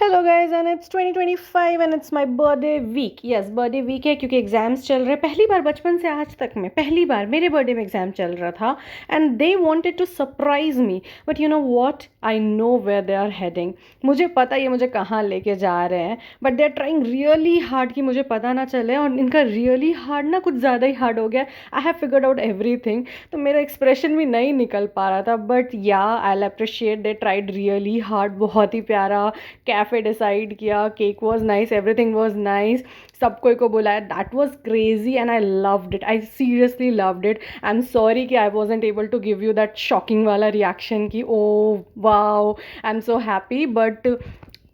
Hello guys and it's 2025 and it's my birthday week. Yes, birthday week है क्योंकि exams चल रहे हैं। पहली बार बचपन से आज तक में पहली बार मेरे बर्थडे में एग्जाम चल रहा था and they wanted to surprise me, but you know what, I know where they are heading. मुझे पता ये मुझे कहाँ लेके जा रहे हैं, but they are trying really hard कि मुझे पता ना चले। और इनका रियली हार्ड ना कुछ ज़्यादा ही हार्ड हो गया। I have figured out everything, तो मेरा एक्सप्रेशन भी नहीं निकल पा रहा था। But yeah, I appreciate they tried really hard. बहुत ही प्यारा कैफ़े डिसाइड किया, cake was nice, everything was nice, सब कोई को बुलाया। That was crazy and I loved it, I seriously loved it. I am sorry कि I wasn't able to give you that shocking वाला रिएक्शन कि oh wow, I am so happy. But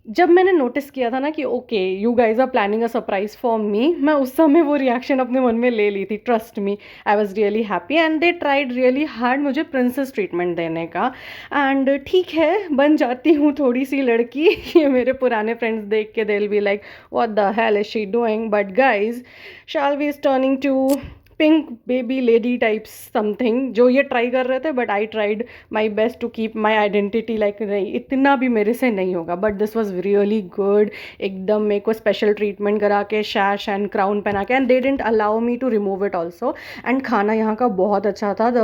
जब मैंने notice किया था ना कि okay you guys are planning a surprise for me, मैं उस समय वो रिएक्शन अपने मन में ले ली थी। Trust me, I was really happy and they tried really hard मुझे प्रिंसेस ट्रीटमेंट देने का। एंड ठीक है, बन जाती हूँ थोड़ी सी लड़की ये मेरे पुराने फ्रेंड्स देख के they will be like what the hell is she doing. But guys, Shalvi is turning to pink baby lady types something, जो ये ट्राई कर रहे थे। But I tried my best to keep my identity like नहीं, इतना भी मेरे से नहीं होगा। But this was really good. एकदम मेरे को स्पेशल ट्रीटमेंट करा के, शैश एंड क्राउन पहना के, and they didn't allow me to remove it also. And खाना यहाँ का बहुत अच्छा था। The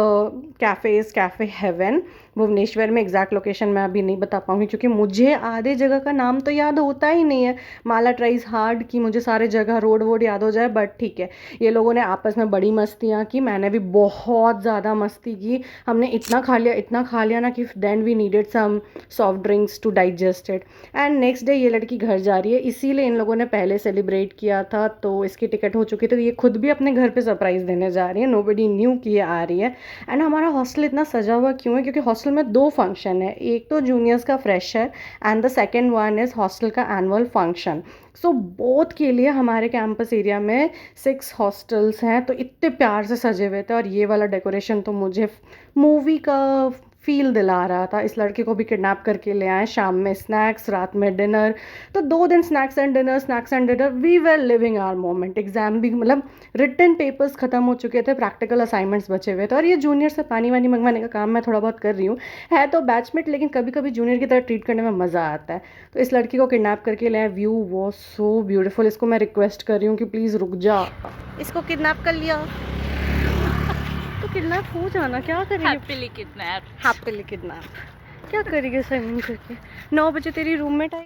cafe is cafe heaven Bhubaneswar में। एग्जैक्ट लोकेशन मैं अभी नहीं बता पाऊँगी क्योंकि मुझे आधे जगह का नाम तो याद होता ही नहीं है। माला ट्राइज हार्ड कि मुझे सारे जगह रोड वोड याद हो जाए। बट ठीक है, ये लोगों ने आपस में बड़ी मस्तियाँ की, मैंने भी बहुत ज़्यादा मस्ती की। हमने इतना खा लिया ना कि then we needed some soft drinks to digest it. And next day ये लड़की घर जा रही है, इसीलिए इन लोगों ने पहले सेलिब्रेट किया था, तो इसकी टिकट हो चुकी थी। तो ये खुद भी अपने घर पे सरप्राइज़ देने जा रही है। नोबडी न्यू कि ये आ रही है। एंड हमारा हॉस्टल इतना सजा हुआ क्यों है? क्योंकि हॉस्टल में दो फंक्शन है, एक तो जूनियर्स का fresher and the second one is hostel का एनुअल फंक्शन। सो बोथ के लिए हमारे कैंपस एरिया में 6 हॉस्टल्स हैं, तो इतने प्यार से सजे हुए थे। और ये वाला डेकोरेशन तो मुझे मूवी का फील दिला रहा था। इस लड़के को भी किडनैप करके ले आए, शाम में स्नैक्स, रात में डिनर। तो 2 दिन snacks and dinner, we were living our moment. Exam भी मतलब रिटन पेपर्स ख़त्म हो चुके थे, प्रैक्टिकल असाइनमेंट्स बचे हुए थे। और ये जूनियर से पानी वानी मंगवाने का काम मैं थोड़ा बहुत कर रही हूँ। है तो बैचमेट, लेकिन कभी कभी जूनियर की तरह ट्रीट करने में मज़ा आता है। तो इस लड़की को किडनैप करके ले आए। View was so beautiful. इसको मैं रिक्वेस्ट कर रही हूँ कि प्लीज़ रुक जा। इसको किडनैप कर लिया तो किडनैप हो जाना, क्या करेगी? हैप्पीली किडनैप क्या करेगी साइमन करके? 9 बजे तेरी roommate I,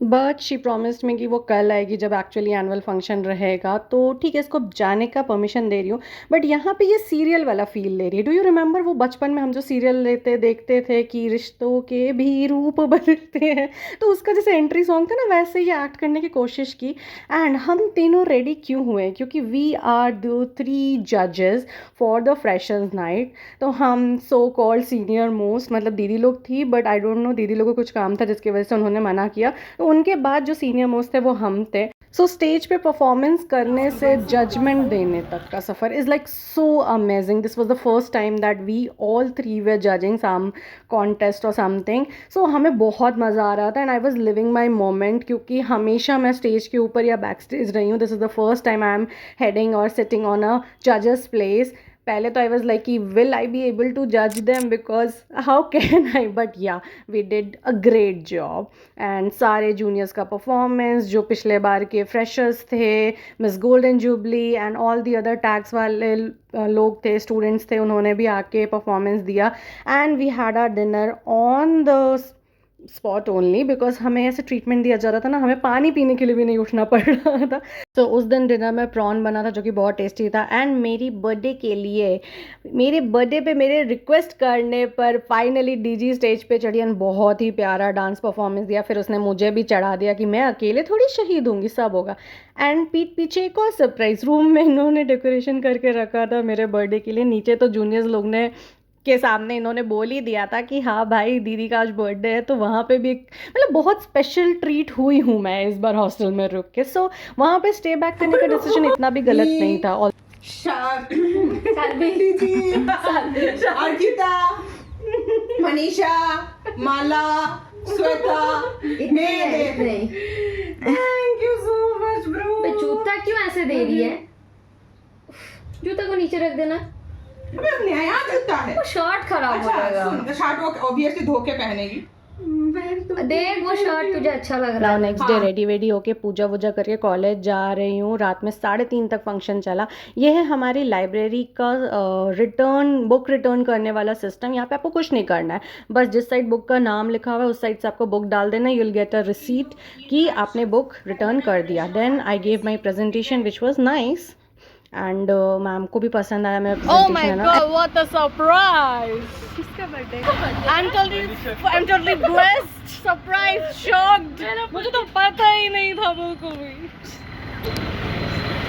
but she promised मी कि वो कल आएगी जब एक्चुअली एनुअल फंक्शन रहेगा। तो ठीक है, इसको जाने का परमिशन दे रही हूँ। बट यहाँ पे ये सीरियल वाला फील ले रही है। डू यू रिमेंबर वो बचपन में हम जो सीरियल लेते देखते थे कि रिश्तों के भी रूप बदलते हैं, तो उसका जैसे एंट्री सॉन्ग था ना, वैसे ही एक्ट करने की कोशिश की। एंड हम तीनों रेडी क्यों हुए? क्योंकि वी आर द 3 जजेस फॉर द फ्रेशर्स नाइट। तो हम सो कॉल्ड सीनियर मोस्ट, मतलब दीदी लोग थी, बट आई डोंट नो, दीदी लोगों को कुछ काम था जिसकी वजह से उन्होंने मना किया। तो उनके बाद जो सीनियर मोस्ट थे वो हम थे। सो स्टेज पे परफॉर्मेंस करने से जजमेंट देने तक का सफ़र is like so amazing. This was the first time that we all 3 were judging some contest और समथिंग। सो हमें बहुत मज़ा आ रहा था and I was living my moment, क्योंकि हमेशा मैं स्टेज के ऊपर या बैक स्टेज रही हूँ। This is the first time I am heading और सिटिंग ऑन अ जजेस प्लेस। पहले तो आई वॉज लाइक कि will I be able to जज them, because how can I? But yeah, we did a great job. And सारे juniors का performance, जो पिछले बार के फ्रेशर्स थे, miss golden jubilee and all the other tags वाले लोग थे, स्टूडेंट्स थे, उन्होंने भी आके परफॉर्मेंस दिया। And we had our dinner on the spot only, because हमें ऐसे ट्रीटमेंट दिया जा रहा था ना, हमें पानी पीने के लिए भी नहीं उठना पड़ रहा था। तो उस दिन डिनर में प्रॉन बना था जो कि बहुत टेस्टी था। एंड मेरी बर्थडे के लिए, मेरे बर्थडे पे मेरे रिक्वेस्ट करने पर फाइनली डीजी स्टेज पे चढ़ी एंड बहुत ही प्यारा डांस परफॉर्मेंस दिया। फिर उसने मुझे भी चढ़ा दिया कि मैं अकेले थोड़ी शहीद होंगी, सब होगा। एंड पीठ पीछे एक और सरप्राइज रूम में इन्होंने डेकोरेशन करके रखा था मेरे बर्थडे के लिए। नीचे तो जूनियर्स लोग ने के सामने इन्होंने बोल ही दिया था कि हाँ भाई दीदी का आज बर्थडे है, तो वहाँ पे भी मतलब बहुत स्पेशल ट्रीट हुई हूँ मैं इस बार हॉस्टल में रुक के। सो वहाँ पे स्टे बैक करने का डिसीजन इतना भी गलत नहीं था। अर्पिता, मनीषा, माला, श्वेता, नहीं thank you so much bro. जूता क्यों ऐसे दे रही है? जूता को नीचे रख देना। नया जूता है, वो शर्ट खराब हो जाएगा। शर्ट वो ऑब्वियसली धो के पहनेगी। वेरी देख वो शर्ट तुझे अच्छा लग रहा नाउ है। नेक्स्ट डे रेडी वेडी होके पूजा वूजा करके कॉलेज जा रही हूँ। रात में 3:30 तक फंक्शन चला। ये है हमारी लाइब्रेरी का बुक रिटर्न करने वाला सिस्टम। यहाँ पे आपको कुछ नहीं करना है, बस जिस साइड बुक का नाम लिखा हुआ है उस साइड से आपको बुक डाल देना। You will get a receipt कि आपने बुक रिटर्न कर दिया। Then I gave my presentation which was nice and ma'am को भी पसंद आया मेरा प्रेजेंटेशन है ना। what a surprise! किसका birthday? I'm totally blessed, surprised, shocked. मुझे तो पता ही नहीं था बिल्कुल भी।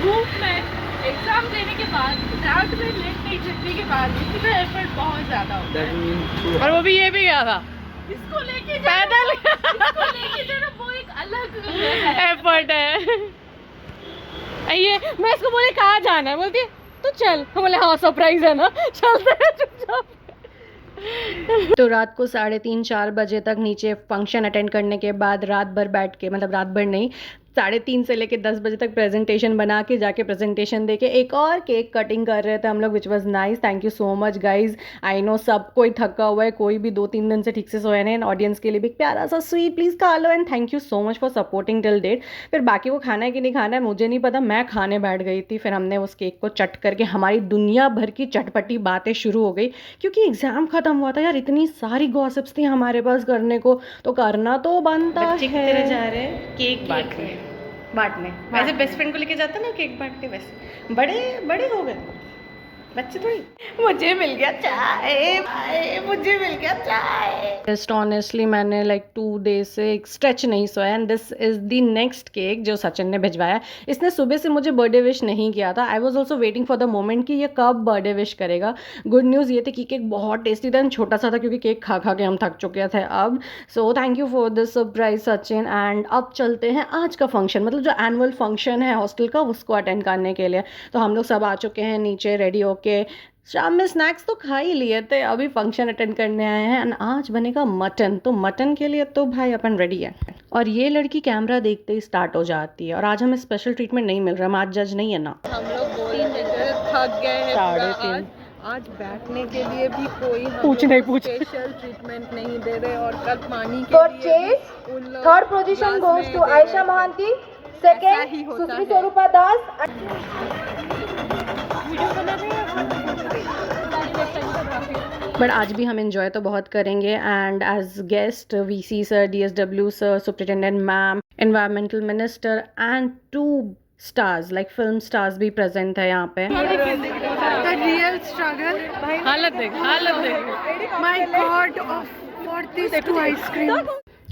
धूप में एग्जाम देने के बाद रात में लेट नाइट जगने के बाद इसका एफर्ट बहुत ज्यादा होता है। और वो भी ये भी गया था इसको लेके पैदल इसको लेके जाना वो एक अलग एफर्ट है। ये मैं इसको बोले कहाँ जाना है, बोलती है तो चल। हम बोले हाँ सरप्राइज है ना, चलते हैं चुपचाप। तो रात को 3:30-4 बजे तक नीचे फंक्शन अटेंड करने के बाद रात भर बैठ के, मतलब रात भर नहीं, 3:30 से लेके 10 बजे तक प्रेजेंटेशन बना के जाके प्रेजेंटेशन दे के एक और केक कटिंग कर रहे थे हम लोग, विच was nice. Thank you so much guys. I know सब कोई थका हुआ है, कोई भी 2-3 दिन से ठीक से सोया नहीं। ऑडियंस के लिए भी प्यारा सा स्वीट प्लीज़ खा लो and thank you so much for supporting till date. फिर बाकी वो खाना है कि नहीं खाना है मुझे नहीं पता, मैं खाने बैठ गई थी। फिर हमने उस केक को चट करके हमारी दुनिया भर की चटपटी बातें शुरू हो गई, क्योंकि एग्ज़ाम ख़त्म हुआ था यार। इतनी सारी गॉसिप्स थी हमारे पास करने को, तो करना तो बनता है। जा रहे हैं केक बांटने वैसे बेस्ट फ्रेंड को लेके जाता ना केक बांटने, वैसे बड़े बड़े हो गए बच्चे थोड़ी। मुझे मिल गया चाय भाई, मुझे मिल गया चाय। जस्ट ऑनेस्टली मैंने लाइक 2 डेज से एक स्ट्रेच नहीं सोया and this is the next cake जो सचिन ने भिजवाया। इसने सुबह से मुझे बर्थडे विश नहीं किया था। I was also waiting for the moment कि ये कब बर्थडे विश करेगा। गुड न्यूज़ ये थी कि केक बहुत टेस्टी था एंड छोटा सा था, क्योंकि केक खा खा के हम थक चुके थे अब। So thank you for this surprise Sachin. And अब चलते हैं आज का फंक्शन, मतलब जो एनुअल फंक्शन है हॉस्टल का, उसको अटेंड करने के लिए। तो हम लोग सब आ चुके हैं नीचे रेडी होके। शाम में स्नैक्स तो खा ही लिए थे, अभी फंक्शन अटेंड करने आए हैं एंड आज बनेगा मटन। तो मटन के लिए तो भाई अपन रेडी है। और ये लड़की कैमरा देखते ही स्टार्ट हो जाती है। और आज हमें स्पेशल ट्रीटमेंट नहीं मिल रहा, हम आज जज नहीं है ना। हम लोग बोल थक गए हैं। 3:30 आज बैठने के लिए भी कोई स्पेशल ट्रीटमेंट नहीं दे रहे। और कल पानी के लिए third position goes to Ayesha Mohanty, second Sushree Swarupa Das. But आज भी हम इन्जॉय तो बहुत करेंगे। And as guest VC sir, DSW sir, superintendent ma'am, environmental minister and 2 stars like film stars भी प्रेजेंट है यहाँ पे। रियल स्ट्रगल, हालत देख my God for this 2 ice cream.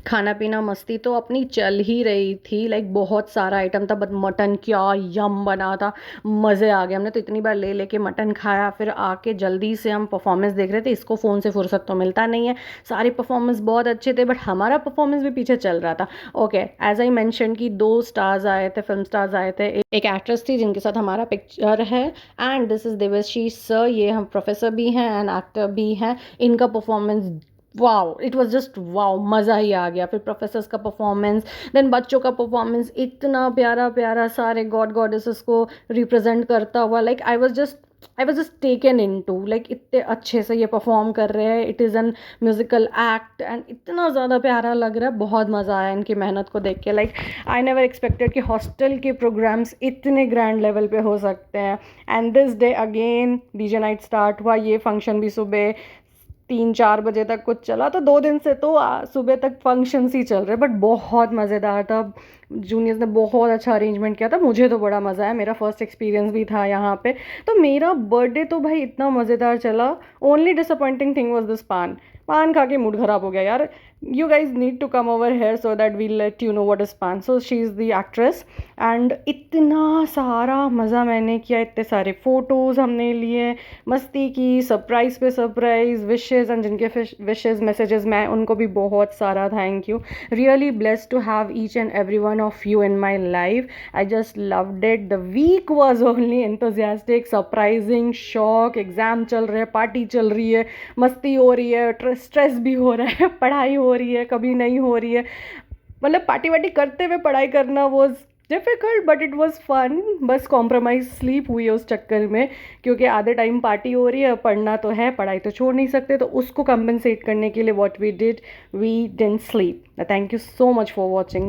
खाना पीना मस्ती तो अपनी चल ही रही थी, लाइक बहुत सारा आइटम था। बट मटन क्या यम बना था, मज़े आ गए। हमने तो इतनी बार ले लेके मटन खाया। फिर आके जल्दी से हम परफॉर्मेंस देख रहे थे, इसको फ़ोन से फुर्सत तो मिलता नहीं है। सारे परफॉर्मेंस बहुत अच्छे थे, बट हमारा परफॉर्मेंस भी पीछे चल रहा था। ओके, एज आई मैंशन कि 2 स्टार्स आए थे, फिल्म स्टार्स आए थे। एक एक्ट्रेस थी जिनके साथ हमारा पिक्चर है and this is Devashish sir. ये हम प्रोफेसर भी हैं एंड एक्टर भी हैं। इनका performance wow, it was just wow, मज़ा ही आ गया। फिर प्रोफेसर्स का परफॉर्मेंस, देन बच्चों का परफॉर्मेंस, इतना प्यारा प्यारा सारे गॉड गॉडेसेस को रिप्रेजेंट करता हुआ। Like I was just taken into, like इतने अच्छे से ये परफॉर्म कर रहे हैं। It is an musical act and इतना ज़्यादा प्यारा लग रहा है। बहुत मज़ा आया इनकी मेहनत को देख के। लाइक आई नेवर एक्सपेक्टेड कि हॉस्टल के प्रोग्राम्स इतने ग्रैंड लेवल पे हो सकते हैं। And this day again DJ night start हुआ। ये फंक्शन भी सुबह 3-4 बजे तक कुछ चला। तो 2 दिन से तो सुबह तक फंक्शंस ही चल रहे, बट बहुत मज़ेदार था। जूनियर्स ने बहुत अच्छा अरेंजमेंट किया था, मुझे तो बड़ा मज़ा आया। मेरा फर्स्ट एक्सपीरियंस भी था यहाँ पे। तो मेरा बर्थडे तो भाई इतना मज़ेदार चला। Only disappointing thing was this पान खा के मूड ख़राब हो गया यार। You guys need to come over here so that we let you know what is paan. So she is the actress and इतना सारा मज़ा मैंने किया, इतने सारे फ़ोटोज़ हमने लिए, मस्ती की, सरप्राइज़ पे सरप्राइज़, विशेज़ एंड जिनके विशेज़ मैसेजेस मैं उनको भी बहुत सारा thank you. Really blessed to have each and every one of you in my life. I just loved it. The week was only enthusiastic, surprising, shock. Exam चल रहे हैं, party चल रही है, मस्ती हो रही है, स्ट्रेस भी हो रहा है, पढ़ाई हो रही है, कभी नहीं हो रही है। मतलब पार्टी वार्टी करते हुए पढ़ाई करना वो difficult but it was fun. बस कॉम्प्रोमाइज़ स्लीप हुई है उस चक्कर में, क्योंकि आधे टाइम पार्टी हो रही है, पढ़ना तो है, पढ़ाई तो छोड़ नहीं सकते, तो उसको कंपनसेट करने के लिए what we did, we didn't sleep. Thank you so much for watching.